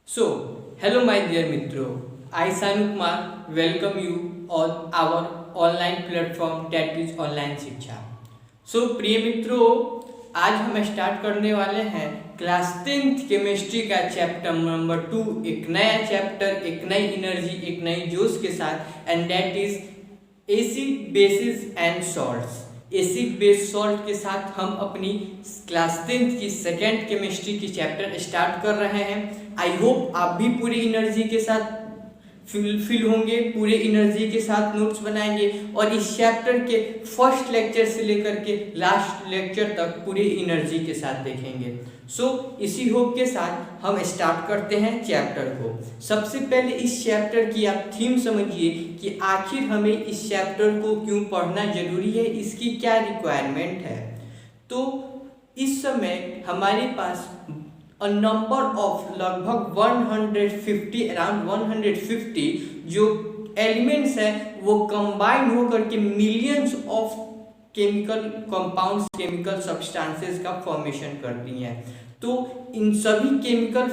Hello my dear मित्रों, I Sanu Kumar welcome you on our online platform that is online शिक्षा। प्रिय मित्रों, आज हम स्टार्ट करने वाले हैं क्लास 10th केमिस्ट्री का चैप्टर नंबर 2, एक नया चैप्टर, एक नई एनर्जी, एक नई जोश के साथ, and that is acid basis and salts. Acid base salt के साथ हम अपनी क्लास 10th की सेकेंड केमिस्ट्री की चैप्टर स्टार्ट कर रहे हैं। आई होप आप भी पूरी एनर्जी के साथ फिल होंगे, पूरे एनर्जी के साथ नोट्स बनाएंगे और इस चैप्टर के फर्स्ट लेक्चर से लेकर के लास्ट लेक्चर तक पूरी एनर्जी के साथ देखेंगे। इसी होप के साथ हम स्टार्ट करते हैं चैप्टर को। सबसे पहले इस चैप्टर की आप थीम समझिए कि आखिर हमें इस चैप्टर को क्यों पढ़ना जरूरी है, इसकी क्या रिक्वायरमेंट है। तो इस समय हमारे पास नंबर ऑफ लगभग 150 अराउंड 150 जो एलिमेंट्स हैं वो कंबाइन होकर के millions of chemical compounds, chemical substances का फॉर्मेशन करती हैं। तो इन सभी केमिकल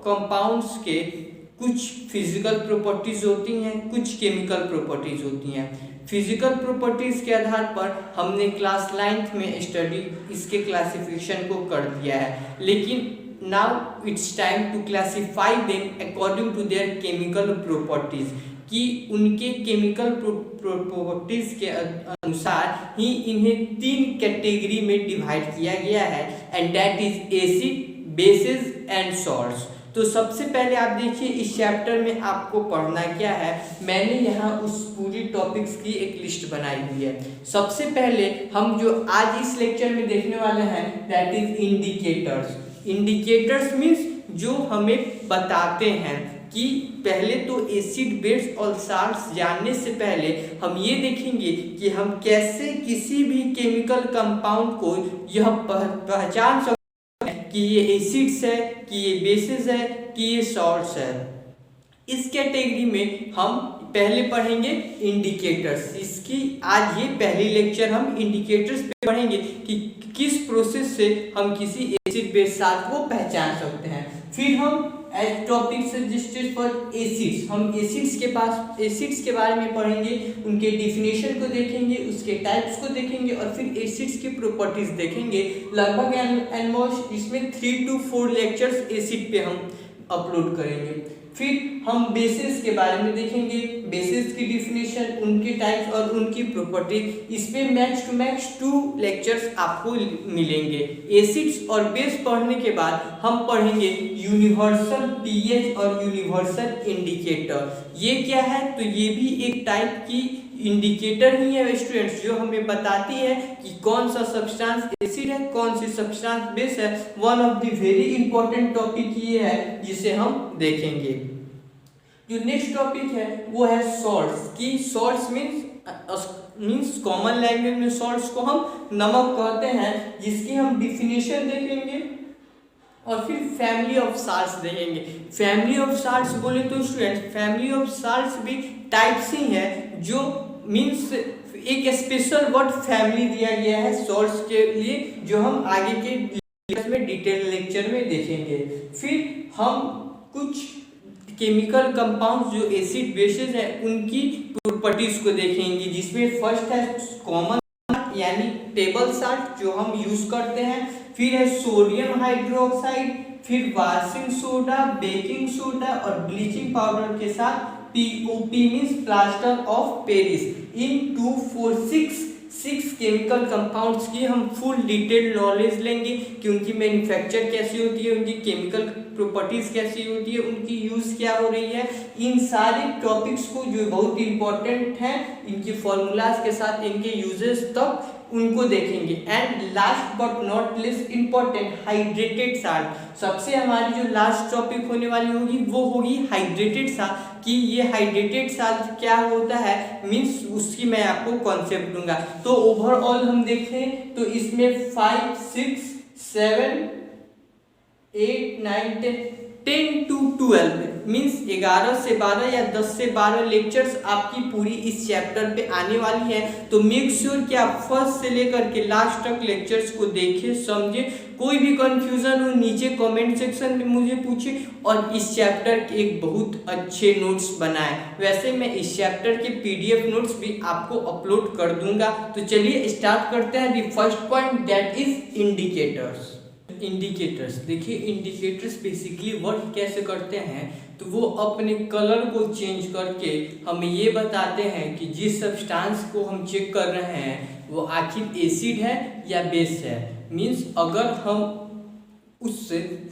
कंपाउंड्स के कुछ फिजिकल प्रॉपर्टीज होती हैं, कुछ केमिकल प्रॉपर्टीज होती हैं। फिजिकल प्रॉपर्टीज के आधार पर हमने क्लास 9th में स्टडी इसके क्लासिफिकेशन को कर दिया है, लेकिन now it's time to classify them according to their chemical properties, कि उनके केमिकल प्रॉपर्टीज के अनुसार ही इन्हें 3 कैटेगरी में डिवाइड किया गया है, and that is acid, basis and salts. तो सबसे पहले आप देखिए इस चैप्टर में आपको पढ़ना क्या है। मैंने यहाँ उस पूरी टॉपिक्स की एक लिस्ट बनाई हुई है। सबसे पहले हम जो आज इस लेक्चर में देखने वाले हैं that is indicators. Indicators means जो हमें बताते हैं कि पहले तो एसिड, बेस और सॉल्ट्स जानने से पहले हम ये देखेंगे कि हम कैसे किसी भी केमिकल कंपाउंड को यह पहचान सकते हैं कि ये एसिड्स है, कि ये बेसिस है, कि ये सॉल्ट्स है। इस कैटेगरी में हम पहले पढ़ेंगे इंडिकेटर्स। इसकी आज ये पहली लेक्चर हम इंडिकेटर्स पे पढ़ेंगे कि किस प्रोसेस से हम किसी एसिड बेस सॉल्ट को पहचान सकते हैं। फिर हम as topic suggested for acids, हम एसिड्स के बारे में पढ़ेंगे, उनके डिफिनेशन को देखेंगे, उसके टाइप्स को देखेंगे और फिर एसिड्स की प्रॉपर्टीज देखेंगे। लगभग ऑलमोस्ट इसमें 3 to 4 लेक्चर्स एसिड पे हम अपलोड करेंगे। फिर हम बेसिस के बारे में देखेंगे, बेसिस की डिफिनेशन, उनके टाइप्स और उनकी प्रॉपर्टीज। इसमें मैक्स टू मैक्स 2 लेक्चर्स आपको मिलेंगे। एसिड्स और बेस पढ़ने के बाद हम पढ़ेंगे यूनिवर्सल पीएच और यूनिवर्सल इंडिकेटर। ये क्या है? तो ये भी एक टाइप की इंडिकेटर ही है स्टूडेंट्स, जो हमें बताती है कि कौन सा सब्सटेंस एसिड है, कौन सी सब्सटेंस बेस है। One of the very important topic ये है जिसे हम देखेंगे। जो नेक्स्ट टॉपिक है वो है सॉल्ट्स की। सॉल्ट्स मीन्स कॉमन लैंग्वेज में सॉल्ट्स को हम नमक कहते हैं, जिसकी हम डिफिनेशन देखेंगे और फिर फैमिली ऑफ सॉल्ट्स देखेंगे। फैमिली ऑफ सॉल्ट्स बोले तो स्टूडेंट्स फैमिली ऑफ सॉल्ट्स भी टाइप्स ही है, जो मीन्स एक स्पेशल वर्ड फैमिली दिया गया है सॉल्ट्स के लिए, जो हम आगे के में डिटेल लेक्चर में देखेंगे। फिर हम कुछ केमिकल कंपाउंड्स जो एसिड बेसिस है उनकी प्रॉपर्टीज को देखेंगे, जिसमें फर्स्ट है कॉमन यानी टेबल सॉल्ट जो हम यूज करते हैं। फिर है सोडियम हाइड्रोक्साइड, फिर वाशिंग सोडा, बेकिंग सोडा और ब्लीचिंग पाउडर के साथ POP means plaster of Paris. In 2, 4, 6 chemical compounds की हम फुल डिटेल नॉलेज लेंगे कि उनकी मैन्युफैक्चर कैसी होती है, उनकी केमिकल प्रॉपर्टीज कैसी होती है, उनकी यूज क्या हो रही है। इन सारे टॉपिक्स को जो बहुत इंपॉर्टेंट हैं, इनकी फॉर्मूलाज के साथ इनके यूजेस तक उनको देखेंगे। And last but not list important hydrated salt. सबसे हमारी जो लास्ट टॉपिक होने वाली होगी वो होगी हाइड्रेटेड सॉल्ट, कि ये हाइड्रेटेड सॉल्ट क्या होता है, मीन्स उसकी मैं आपको कॉन्सेप्ट दूंगा। तो ओवरऑल हम देखें तो इसमें 5, 6, 7, 8, 9, 10 to 12 मीन्स 11 से 12 या 10 से 12 लेक्चर्स आपकी पूरी इस चैप्टर पे आने वाली है। तो मेक श्योर कि आप फर्स्ट से लेकर के लास्ट तक लेक्चर्स को देखें, समझें, कोई भी कंफ्यूजन हो नीचे कमेंट सेक्शन में मुझे पूछिए, और इस चैप्टर के एक बहुत अच्छे नोट्स बनाए। वैसे मैं इस चैप्टर के पीडीएफ नोट्स भी आपको अपलोड कर दूंगा। तो चलिए स्टार्ट करते हैं। The first point that is indicators. Indicators देखिए, इंडिकेटर्स बेसिकली वर्क कैसे करते हैं, तो वो अपने कलर को चेंज करके हमें ये बताते हैं कि जिस सब्सटेंस को हम चेक कर रहे हैं वो आखिर एसिड है या बेस है। मीन्स अगर हम उस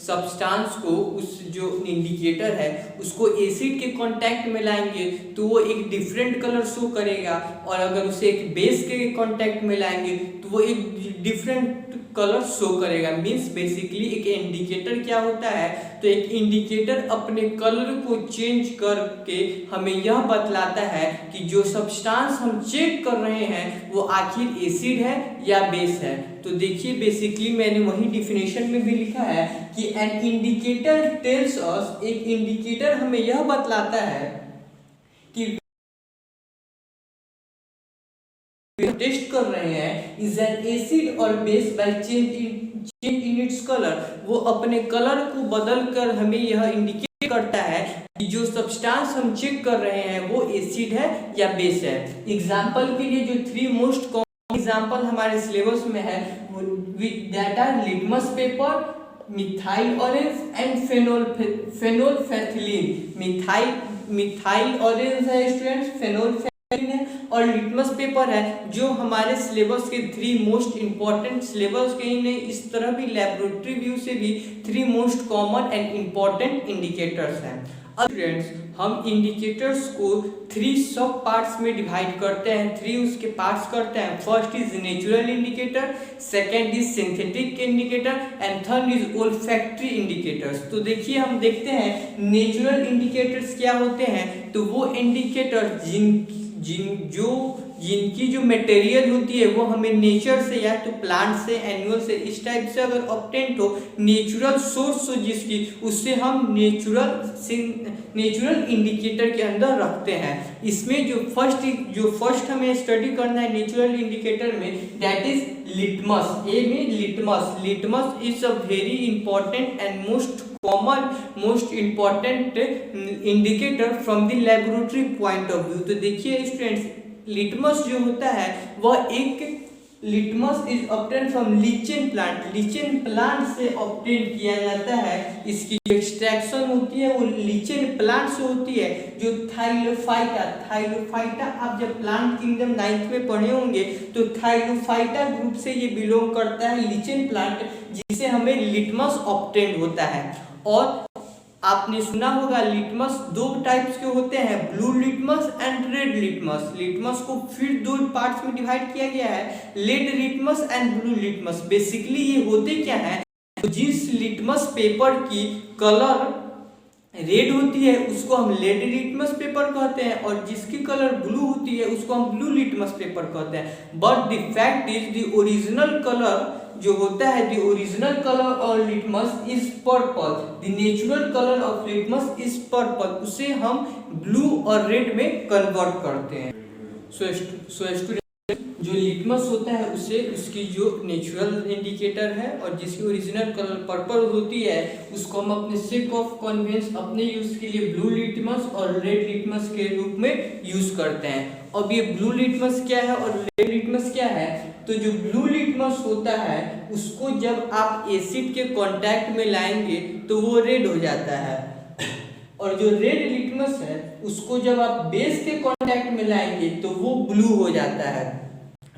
सब्सटेंस को, उस जो इंडिकेटर है उसको एसिड के कांटेक्ट में लाएंगे तो वो एक डिफरेंट कलर शो करेगा, और अगर उसे एक बेस के कांटेक्ट में लाएंगे तो वो एक डिफरेंट कलर शो करेगा। मीन्स बेसिकली एक इंडिकेटर क्या होता है, तो एक इंडिकेटर अपने कलर को चेंज करके हमें यह बतलाता है कि जो सब्सटेंस हम चेक कर रहे हैं वो आखिर एसिड है या बेस है। तो देखिए बेसिकली मैंने वही डिफिनेशन में भी लिखा है कि एन इंडिकेटर टेल्स अस, एक इंडिकेटर हमें यह बतलाता है कि टेस्ट कर रहे हैं इज एन एसिड और base by change in its colour. वो अपने कलर को बदल कर हमें यह इंडिकेट करता है कि जो सब्सटेंस हम चेक कर रहे हैं वो एसिड है या बेस है। एग्जांपल के लिए जो 3 मोस्ट कॉमन एग्जांपल हमारे सिलेबस में है that are litmus paper, methyl orange and phenolphthalein. Methyl orange है स्टूडेंट्स, फेनोल्फेथिलीन है और लिटमस पेपर है, जो हमारे सिलेबस के 3 मोस्ट इंपॉर्टेंट, सिलेबस के ही नहीं इस तरह भी लेबोरेटरी व्यू से भी 3 most common and important indicators हैं। अब स्टूडेंट्स हम इंडिकेटर्स को 3 सब पार्ट्स में डिवाइड करते हैं, 3 उसके पार्ट्स करते हैं। First is natural indicator, second is synthetic indicator and third is olfactory indicators. तो देखिए हम देखते हैं नेचुरल इंडिकेटर्स क्या होते हैं, तो वो इंडिकेटर जिनकी जो मटेरियल होती है वो हमें नेचर से या तो प्लांट से, एनिमल से, इस टाइप से अगर ऑब्टेन्ड हो, नेचुरल सोर्स हो जिसकी, उससे हम नेचुरल इंडिकेटर के अंदर रखते हैं। इसमें जो फर्स्ट हमें स्टडी करना है नेचुरल इंडिकेटर में, दैट इज लिटमस। ए में litmus is a very important and most important indicator from the laboratory point of view. तो देखिए स्टूडेंट्स, लिटमस जो होता है वह एक litmus is obtain from lichen plant. Lichen plant से ऑब्टेन किया जाता है। इसकी जो एक्सट्रैक्शन होती है वो लीचेन प्लांट से होती है, जो थाइलोफाइटा आप जब प्लांट किंगडम 9th में पढ़े होंगे तो थाइलोफाइटा ग्रुप से ये बिलोंग करता है लीचेन प्लांट, जिससे हमें लिटमस ऑब्टेन होता है। और आपने सुना होगा लिटमस 2 टाइप्स के होते हैं, blue litmus and red litmus. Litmus को फिर 2 पार्ट्स में डिवाइड किया गया है, red litmus and blue litmus. Basically ये होते क्या है, तो जिस लिटमस पेपर की कलर रेड होती है उसको हम रेड लिटमस पेपर कहते हैं, और जिसकी कलर ब्लू होती है उसको हम ब्लू लिटमस पेपर कहते हैं। But the fact is the original colour जो होता है, the original colour of litmus is purple. The natural colour of litmus is purple. उसे हम ब्लू और रेड में कन्वर्ट करते हैं। सो स्टूडेंट, जो लिटमस होता है उसे उसकी जो नेचुरल इंडिकेटर है और जिसकी ओरिजिनल कलर पर्पल होती है उसको हम अपने सेक ऑफ कन्वेंस अपने यूज के लिए ब्लू लिटमस और रेड लिटमस के रूप में यूज करते हैं। अब ये ब्लू लिटमस क्या है और रेड लिटमस क्या है, तो जो ब्लू लिटमस होता है उसको जब आप एसिड के कांटेक्ट में लाएंगे तो वो रेड हो जाता है, और जो रेड लिटमस है उसको जब आप बेस के कांटेक्ट में लाएंगे तो वो ब्लू हो जाता है।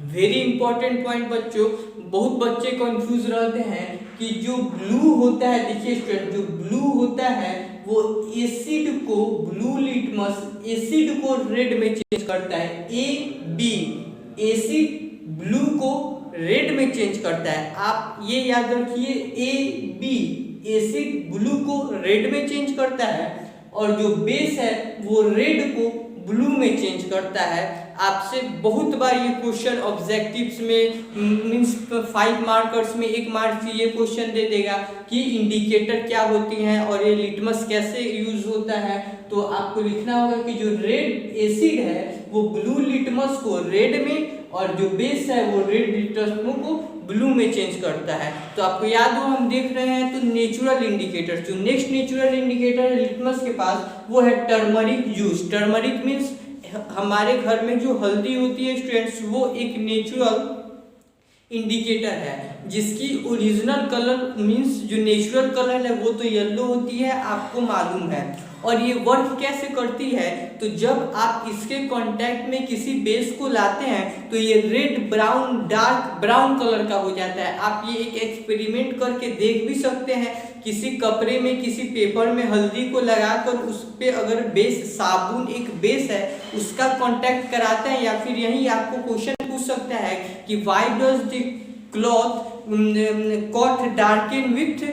वेरी इंपॉर्टेंट पॉइंट बच्चों, बहुत बच्चे कंफ्यूज रहते हैं कि जो ब्लू होता है, देखिए स्टूडेंट, जो ब्लू होता है वो एसिड को, ब्लू लिटमस एसिड को रेड में चेंज करता है। AB एसिड ब्लू को रेड में चेंज करता है। आप ये याद रखिए, AB एसिड ब्लू को रेड में चेंज करता है और जो बेस है वो रेड को ब्लू में चेंज करता है। आपसे बहुत बार ये क्वेश्चन ऑब्जेक्टिव्स में मींस 5 मार्कर्स में 1 मार्क से ये क्वेश्चन दे देगा कि इंडिकेटर क्या होती हैं और ये लिटमस कैसे यूज होता है। तो आपको लिखना होगा कि जो रेड एसिड है वो ब्लू लिटमस को रेड में और जो बेस है वो रेड लिटमस को ब्लू में चेंज करता है। तो आपको याद हो हम देख रहे हैं तो नेचुरल इंडिकेटर, जो नेक्स्ट नेचुरल इंडिकेटर है लिटमस के पास वो है टर्मरिक जूस। टर्मरिक मीन्स हमारे घर में जो हल्दी होती है स्टूडेंट्स वो एक नेचुरल इंडिकेटर है जिसकी ओरिजिनल कलर मीन्स जो नेचुरल कलर है वो तो येलो होती है, आपको मालूम है। और ये वर्क कैसे करती है, तो जब आप इसके कांटेक्ट में किसी बेस को लाते हैं तो ये red brown dark brown colour का हो जाता है। आप ये एक एक्सपेरिमेंट करके देख भी सकते हैं, किसी कपड़े में किसी पेपर में हल्दी को लगाकर उस पे अगर बेस साबुन एक बेस है उसका कांटेक्ट कराते हैं, या फिर यही आपको क्वेश्चन पूछ सकता है कि why does the cloth cot darken with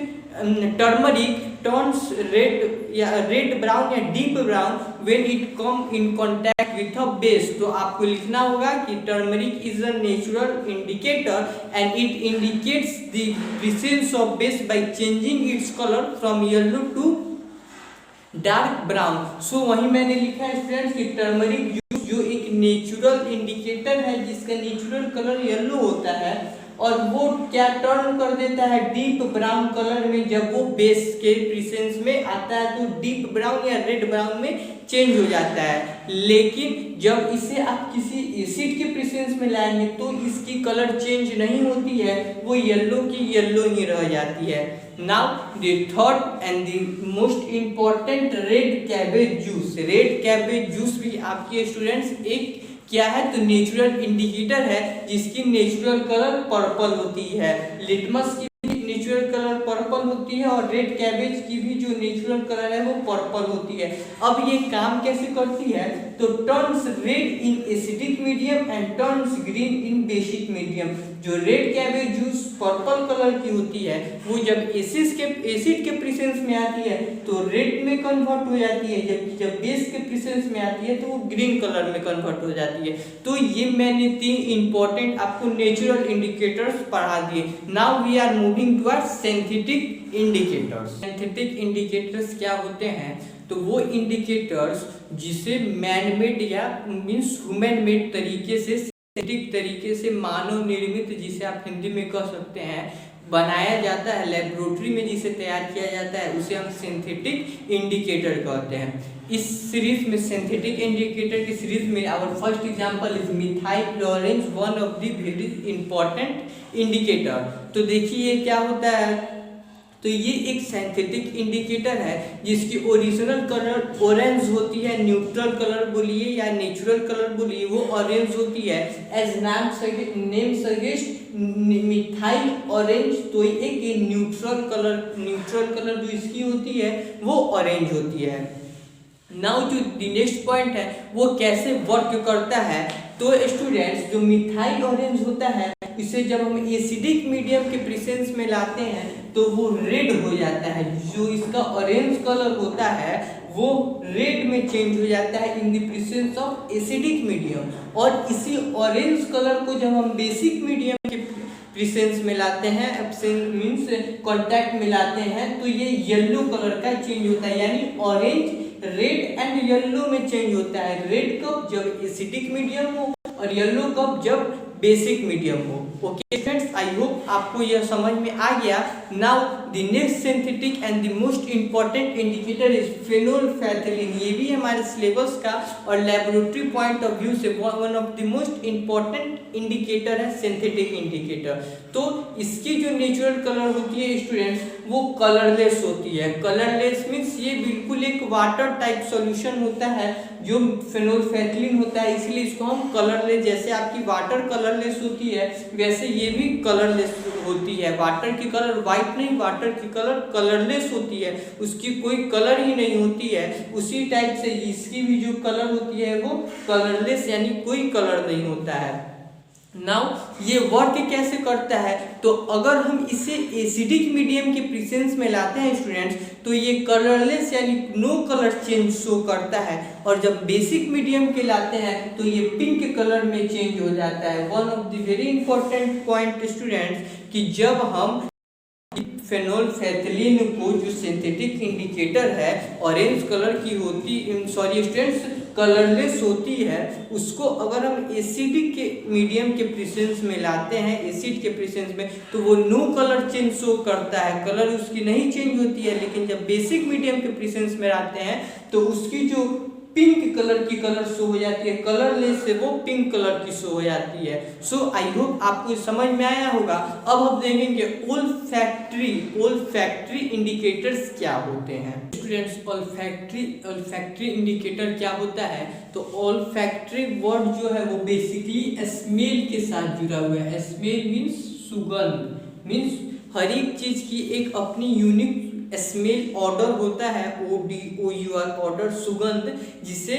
turmeric turns red या रेड ब्राउन या deep brown when it come in contact with a base. तो आपको लिखना होगा कि turmeric is a natural indicator and it indicates the presence of base by changing its colour from yellow to dark brown. So वही मैंने लिखा है students कि टर्मरिक जूस जो एक नेचुरल इंडिकेटर है जिसका नेचुरल कलर येलो होता है और वो क्या टर्न कर देता है डीप ब्राउन कलर में, जब वो बेस के प्रेजेंस में आता है तो डीप ब्राउन या रेड ब्राउन में चेंज हो जाता है। लेकिन जब इसे आप किसी एसिड के प्रेजेंस में लाएंगे तो इसकी कलर चेंज नहीं होती है, वो येलो की येलो ही रह जाती है। Now the third and the most important red cabbage juice. Red cabbage juice भी आपके स्टूडेंट्स एक क्या है तो नेचुरल इंडिकेटर है जिसकी नेचुरल कलर पर्पल होती है। लिटमस की भी नेचुरल कलर पर्पल होती है और रेड कैबेज की भी जो नेचुरल कलर है वो पर्पल होती है। अब ये काम कैसे करती है, तो turns red in acidic medium and turns green in basic medium. जो red cabbage juice purple colour की होती है वो जब एसिड के प्रेजेंस में आती है तो रेड में कन्वर्ट हो जाती है, जबकि जब बेस के प्रेजेंस में आती है तो वो ग्रीन कलर में कन्वर्ट हो जाती है। तो ये मैंने 3 इंपॉर्टेंट आपको नेचुरल इंडिकेटर्स पढ़ा दिए। Now we are moving towards synthetic indicators. Synthetic indicators क्या होते हैं, तो वो इंडिकेटर्स जिसे मैन मेड या मीन्स ह्यूमन मेड तरीके से सिंथेटिक तरीके से मानव निर्मित जिसे आप हिंदी में कह सकते हैं बनाया जाता है, लेबोरेटरी में जिसे तैयार किया जाता है उसे हम सिंथेटिक इंडिकेटर कहते हैं। इस सीरीज में सिंथेटिक इंडिकेटर की सीरीज में our first example is methyl orange, one of the very important indicator. तो देखिए क्या होता है, तो ये एक सिंथेटिक इंडिकेटर है जिसकी ओरिजिनल कलर ऑरेंज होती है, न्यूट्रल कलर बोलिए या नेचुरल कलर बोलिए वो ऑरेंज होती है। As name suggest methyl orange, तो एक न्यूट्रल कलर जो इसकी होती है वो ऑरेंज होती है। नाउ जो नेक्स्ट पॉइंट है वो कैसे वर्क करता है, तो स्टूडेंट्स जो मिथाइल ऑरेंज होता है इसे जब हम एसिडिक मीडियम के प्रेजेंस में लाते हैं तो वो रेड हो जाता है। जो इसका ऑरेंज कलर होता है वो रेड में चेंज हो जाता है in the presence of acidic medium. और इसी ऑरेंज कलर को जब हम बेसिक मीडियम के प्रेजेंस में लाते हैं, मीन्स कांटेक्ट में लाते हैं, तो ये येलो कलर का चेंज होता है, यानी ऑरेंज रेड एंड येलो में चेंज होता है। रेड कब, जब एसिडिक मीडियम हो, और येलो कब, जब बेसिक मीडियम हो। ओके फ्रेंड्स, आई होप आपको यह समझ में आ गया। Now the next synthetic and the most important indicator is phenolphthalein. ये भी हमारे सिलेबस का और लेबोरेटरी पॉइंट ऑफ व्यू से one of the most important indicator है सिंथेटिक इंडिकेटर। तो इसकी जो नेचुरल कलर होती है स्टूडेंट्स वो कलरलेस होती है। कलरलेस मीन्स ये बिल्कुल एक वाटर टाइप सॉल्यूशन होता है जो फेनोल्फेथलीन होता है, इसलिए इसको हम कलरलेस, जैसे आपकी वाटर कलरलेस होती है वैसे ये भी कलरलेस होती है। वाटर की कलर वाइट नहीं, वाटर की कलर कलरलेस होती है, उसकी कोई कलर ही नहीं होती है। उसी टाइप से इसकी भी जो कलर होती है वो कलरलेस यानी कोई कलर नहीं होता है। नाउ ये वर्क कैसे करता है, तो अगर हम इसे एसिडिक मीडियम के प्रेजेंस में लाते हैं स्टूडेंट्स तो ये कलरलेस यानी नो कलर चेंज शो करता है, और जब बेसिक मीडियम के लाते हैं तो ये पिंक कलर में चेंज हो जाता है। One of the very important point students कि जब हम फेनोल्फेथलीन को जो सिंथेटिक इंडिकेटर है ऑरेंज कलर की होती, सॉरी स्टूडेंट्स कलरलेस होती है उसको अगर हम एसिडिक के मीडियम के प्रेजेंस में लाते हैं, एसिड के प्रेजेंस में, तो वो नो कलर चेंज शो करता है, कलर उसकी नहीं चेंज होती है। लेकिन जब बेसिक मीडियम के प्रेजेंस में लाते हैं तो उसकी जो पिंक कलर की कलर शो हो जाती है, कलरलेस से वो पिंक कलर की शो हो जाती है। सो आई होप आपको समझ में आया होगा। अब हम देखेंगे ओल्फैक्टरी इंडिकेटर्स क्या होते हैं। स्टूडेंट्स, ओल्फैक्टरी इंडिकेटर क्या होता है? तो ओल्फैक्टरी वर्ड जो है वो बेसिकली स्मेल के साथ जुड़ा हुआ है। स्मेल मीन्स सुगंध, मीन्स हर एक चीज की एक अपनी यूनिक स्मेल ऑर्डर होता है, ODOUR ऑर्डर, सुगंध, जिससे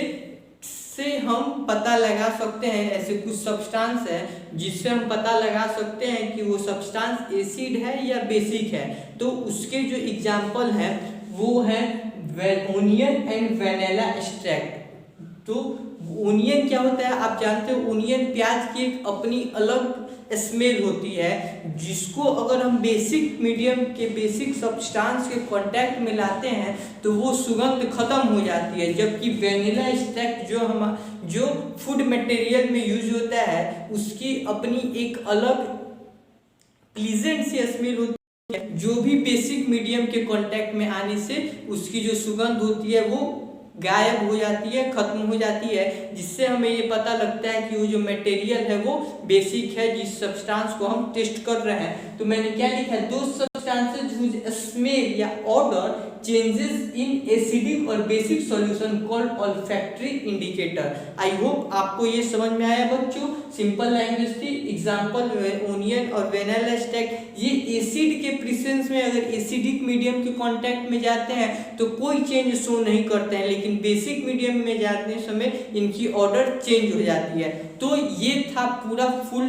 हम पता लगा सकते हैं। ऐसे कुछ सब्सटेंस है जिससे हम पता लगा सकते हैं कि वो सब्सटेंस एसिड है या बेसिक है। तो उसके जो एग्जाम्पल है वो है ओनियन एंड वेनिला एक्सट्रैक्ट। तो ओनियन क्या होता है? आप जानते हो ओनियन, प्याज की एक अपनी अलग स्मेल होती है, जिसको अगर हम बेसिक मीडियम के बेसिक सब्सटेंस के कांटेक्ट में लाते हैं तो वो सुगंध खत्म हो जाती है। जबकि वेनिला एक्सट्रैक्ट जो फूड मटेरियल में यूज होता है उसकी अपनी एक अलग प्लीजेंट सी स्मेल होती है, जो भी बेसिक मीडियम के कांटेक्ट में आने से उसकी जो सुगंध होती है वो गायब हो जाती है, खत्म हो जाती है, जिससे हमें ये पता लगता है कि वो जो मटेरियल है वो बेसिक है जिस सब्सटेंस को हम टेस्ट कर रहे हैं। तो मैंने क्या लिखा है? दो सब्सटेंसेस व्हिच स्मेल या ऑर्डर चेंजेस इन एसिडिक और basic solution called olfactory indicator. आई होप आपको ये समझ में आया बच्चों। सिंपल लैंग्वेज थी। एग्जांपल ओनियन और वेनिला एक्सट्रैक्ट, ये एसिड के प्रेजेंस में अगर एसिडिक मीडियम के कांटेक्ट में जाते हैं तो कोई चेंज शो नहीं करते हैं, लेकिन बेसिक मीडियम में जाते समय इनकी ऑर्डर चेंज हो जाती है। तो ये था पूरा फुल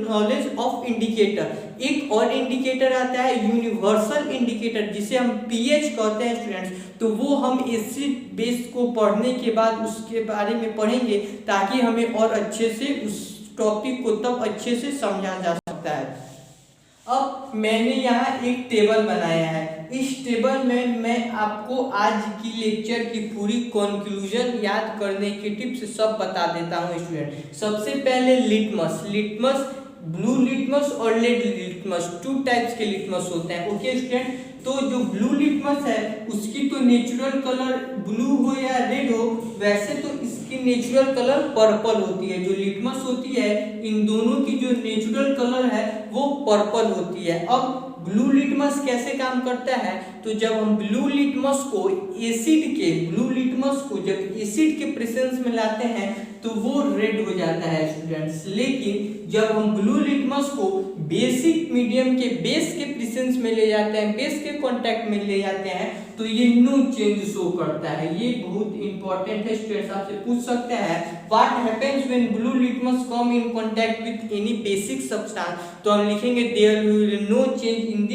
नॉलेज ऑफ इंडिकेटर। एक और इंडिकेटर आता है यूनिवर्सल इंडिकेटर, जिसे हम पीएच कहते हैं स्टूडेंट्स। तो वो हम एसिड बेस को पढ़ने के बाद उसके बारे में पढ़ेंगे, ताकि हमें और अच्छे से उस टॉपिक को तब अच्छे से समझा जा सकता है। अब मैंने यहाँ एक टेबल बनाया है। इस टेबल में मैं आपको आज की लेक्चर की पूरी कंक्लूजन याद करने की टिप्स सब बता देता हूँ स्टूडेंट। सबसे पहले लिटमस, ब्लू लिटमस और रेड लिटमस, 2 टाइप्स के लिटमस होते हैं। ओके स्टूडेंट, तो जो ब्लू लिटमस है उसकी तो नेचुरल कलर ब्लू हो या रेड हो, वैसे तो इसकी नेचुरल कलर पर्पल होती है। जो लिटमस होती है इन दोनों की जो नेचुरल कलर है वो पर्पल होती है। अब ब्लू लिटमस कैसे काम करता है? तो जब हम ब्लू लिटमस को जब एसिड के प्रेजेंस में लाते हैं तो वो रेड हो जाता है स्टूडेंट्स। लेकिन जब हम ब्लू लिटमस को बेसिक मीडियम के बेस के प्रेजेंस में ले जाते हैं, बेस के कांटेक्ट में ले जाते हैं, तो ये नो चेंज शो करता है। ये बहुत इंपॉर्टेंट है स्टूडेंट्स, आपसे पूछ सकते हैं what happens when blue litmus come in contact with any basic substance. तो हम लिखेंगे there will no change in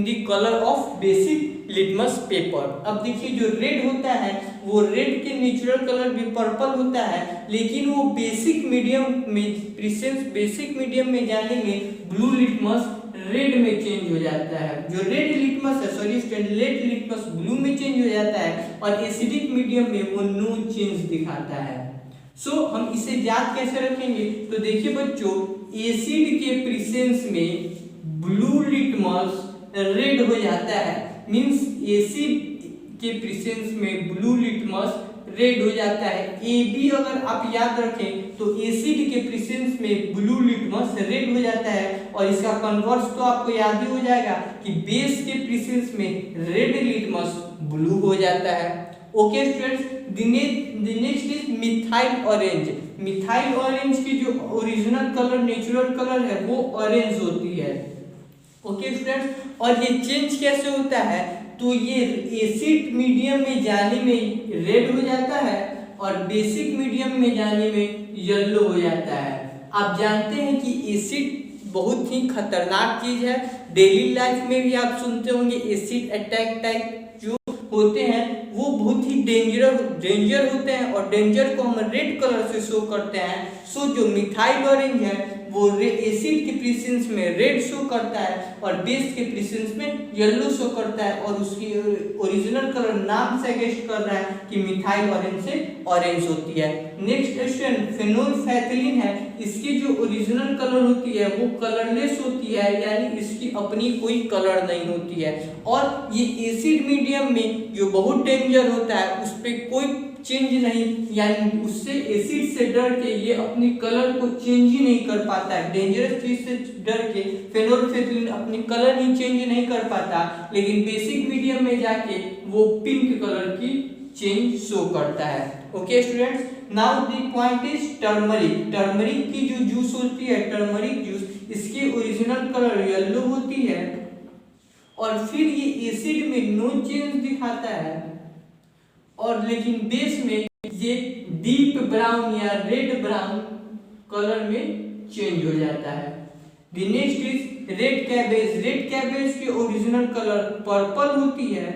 the colour of basic litmus paper. अब देखिए जो रेड होता है वो रेड के नेचुरल कलर भी पर्पल होता है, लेकिन वो बेसिक मीडियम में जाने में ब्लू लिटमस रेड में चेंज हो जाता है। जो रेड लिटमस है, रेड लिटमस ब्लू में चेंज हो जाता है और एसिडिक मीडियम में वो नो चेंज दिखाता है। सो हम इसे याद कैसे रखेंगे? तो देखिए बच्चों, एसिड के प्रेजेंस में ब्लू लिटमस रेड हो जाता है, मींस एसिड के प्रेजेंस में ब्लू लिटमस रेड हो जाता है। ए बी अगर आप याद रखें तो एसिड के प्रेजेंस में ब्लू लिटमस रेड हो जाता है, और इसका कन्वर्स तो आपको याद ही हो जाएगा कि बेस के प्रेजेंस में रेड लिटमस ब्लू हो जाता है। Okay students, the next is methyl orange. Methyl orange की जो ओरिजिनल कलर, नेचुरल कलर है वो ऑरेंज होती है। ओके स्टूडेंट्स, और ये चेंज कैसे होता है? तो ये एसिड मीडियम में जाने में रेड हो जाता है और बेसिक मीडियम में जाने में येलो हो जाता है। आप जानते हैं कि एसिड बहुत ही खतरनाक चीज है। डेली लाइफ में भी आप सुनते होंगे एसिड अटैक टाइप जो होते हैं वो बहुत ही डेंजर होते हैं, और डेंजर को हम रेड कलर से शो करते हैं। सो जो मिथाइल ऑरेंज है वो एसिड के प्रेजेंस में रेड शो करता है और बेस के प्रेजेंस में येलो शो करता है, और उसकी ओरिजिनल कलर नाम से सजेस्ट कर रहा है कि मिथाइल ऑरेंज से ऑरेंज होती है। नेक्स्ट स्टूडेंट फेनोल्फेथिलीन है, इसकी जो ओरिजिनल कलर होती है वो कलरलेस होती है, यानी इसकी अपनी कोई कलर नहीं होती है, और ये एसिड मीडियम में जो बहुत डेंजर होता है उस पर कोई चेंज नहीं, यानी उससे एसिड से डर के ये अपनी कलर को चेंज ही नहीं कर पाता है। डेंजरस चीज से डर के फेनोल्फेथिलीन अपनी कलर ही चेंज नहीं कर पाता, लेकिन बेसिक मीडियम में जाके वो पिंक कलर की चेंज शो करता है। Okay students, now the point is turmeric. Turmeric की जो जूस होती है, टर्मरिक जूस, इसकी ओरिजिनल कलर येलो होती है और फिर ये एसिड में नो चेंज दिखाता है, और लेकिन बेस में ये डीप ब्राउन या रेड ब्राउन कलर में चेंज हो जाता है। The next is red cabbage. Red cabbage की ओरिजिनल कलर पर्पल होती है।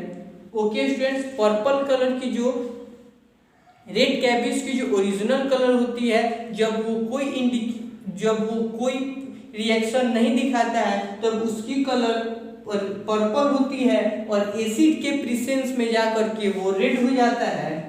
ओके स्टूडेंट्स, पर्पल कलर की जो रेड कैबेज की जो ओरिजिनल कलर होती है, जब वो कोई रिएक्शन नहीं दिखाता है तब उसकी कलर पर्पल होती है, और एसिड के प्रेजेंस में जाकर के वो रेड हो जाता है,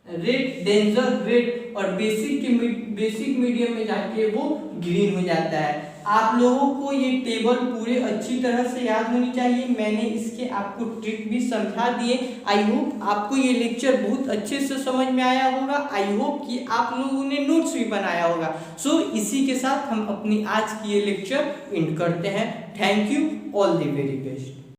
रेड, डेंजर रेड, और बेसिक मीडियम में जाके वो ग्रीन हो जाता है। आप लोगों को ये टेबल पूरे अच्छी तरह से याद होनी चाहिए। मैंने इसके आपको ट्रिक भी समझा दिए। आई होप आपको ये लेक्चर बहुत अच्छे से समझ में आया होगा। आई होप कि आप लोगों ने नोट्स भी बनाया होगा। सो इसी के साथ हम अपनी आज की ये लेक्चर एंड करते हैं। Thank you, all the very best.